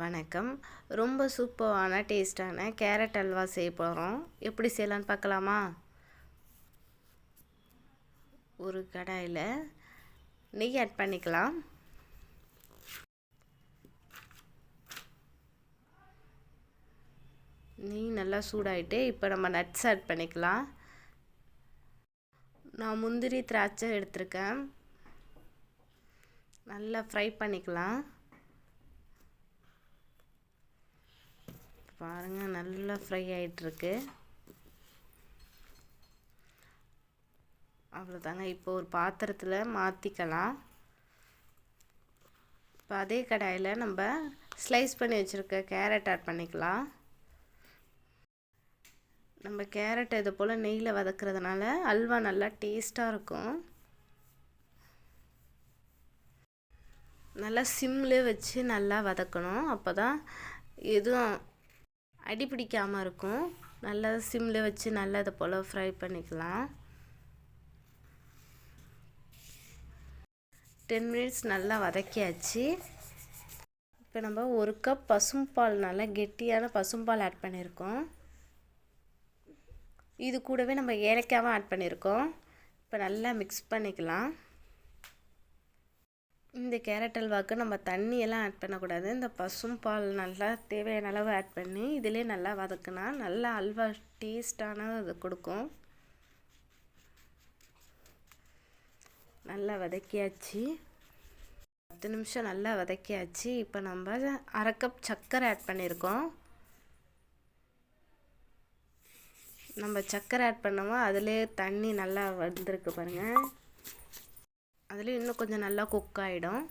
வணக்கம். ரொம்ப சூப்பரான டேஸ்டான கேரட் அல்வா செய்ய போகிறோம். எப்படி செய்யலான்னு பார்க்கலாமா? ஒரு கடாயில் நெய் ஆட் பண்ணிக்கலாம். நெய் நல்லா சூடாயிட்டு இப்போ நம்ம நட்ஸ் ஆட் பண்ணிக்கலாம். நான் முந்திரி திராட்சை எடுத்திருக்கேன். நல்லா ஃப்ரை பண்ணிக்கலாம். பாருங்கள், நல்லா ஃப்ரை ஆகிட்டுருக்கு. அவ்வளோதாங்க. இப்போ ஒரு பாத்திரத்தில் மாற்றிக்கலாம். இப்போ அதே கடாயில் நம்ம ஸ்லைஸ் பண்ணி வச்சுருக்க கேரட் ஆட் பண்ணிக்கலாம். நம்ம கேரட் இது போல் நெய்யில் வதக்கிறதுனால அல்வா நல்லா டேஸ்ட்டாக இருக்கும். நல்லா சிம்மில் வச்சு நல்லா வதக்கணும். அப்போ தான் எதுவும் அடி பிடிக்காமல் இருக்கும். நல்லா சிம்மில் வச்சு நல்லா இதை போல் ஃப்ரை பண்ணிக்கலாம். 10 மினிட்ஸ் நல்லா வதக்கியாச்சு. இப்போ நம்ம ஒரு கப் பசும்பால், நல்லா கெட்டியான பசும்பால் ஆட் பண்ணியிருக்கோம். இது கூடவே நம்ம ஏலக்காவும் ஆட் பண்ணியிருக்கோம். இப்போ நல்லா மிக்ஸ் பண்ணிக்கலாம். இந்த கேரட் அல்வாவுக்கு நம்ம தண்ணியெல்லாம் ஆட் பண்ணக்கூடாது. இந்த பசும்பால் நல்லா தேவையான அளவு ஆட் பண்ணி இதிலே நல்லா வதக்குனா நல்லா அல்வா டேஸ்டான இது கொடுக்கும். நல்லா வதக்கியாச்சு. 10 நிமிஷம் நல்லா வதக்கியாச்சு. இப்போ நம்ம 1/2 கப் சர்க்கரை ஆட் பண்ணியிருக்கோம். நம்ம சர்க்கரை ஆட் பண்ணோமோ அதிலே தண்ணி நல்லா வந்திருக்கு பாருங்கள். அதில் இன்னும் கொஞ்சம் நல்லா குக் ஆகிடும்.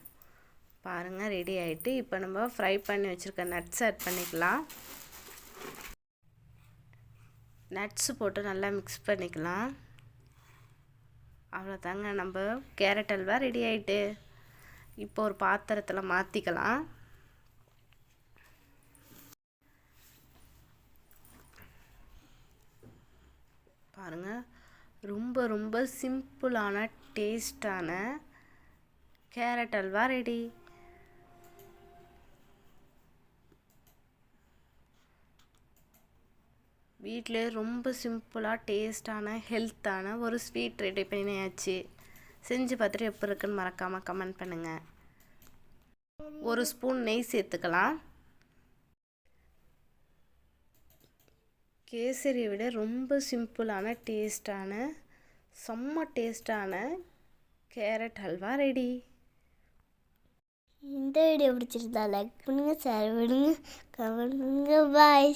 பாருங்கள், ரெடி ஆகிட்டு இப்போ நம்ம ஃப்ரை பண்ணி வச்சுருக்க நட்ஸ் ஆட் பண்ணிக்கலாம். நட்ஸு போட்டு நல்லா மிக்ஸ் பண்ணிக்கலாம். அவ்வளோதாங்க, நம்ம கேரட் அல்வா ரெடி ஆகிட்டு. இப்போ ஒரு பாத்திரத்தில் மாற்றிக்கலாம். பாருங்கள், ரொம்ப ரொம்ப சிம்பிளான டேஸ்டான கேரட் அல்வா ரெடி. வீட்டிலே ரொம்ப சிம்பிளாக டேஸ்டான ஹெல்த்தான ஒரு ஸ்வீட் ரெடி பண்ணியாச்சு. செஞ்சு பார்த்துட்டு எப்படி இருக்குன்னு மறக்காமல் கமெண்ட் பண்ணுங்கள். ஒரு ஸ்பூன் நெய் சேர்த்துக்கலாம். கேசரியை விட ரொம்ப சிம்பிளான டேஸ்டான செம்ம டேஸ்டான கேரட் ஹல்வா ரெடி. இந்த வீடியோ பிடிச்சிருந்தா லைக் பண்ணுங்கள், ஷேர் பண்ணுங்கள், கமெண்ட் பண்ணுங்கள். பாய்.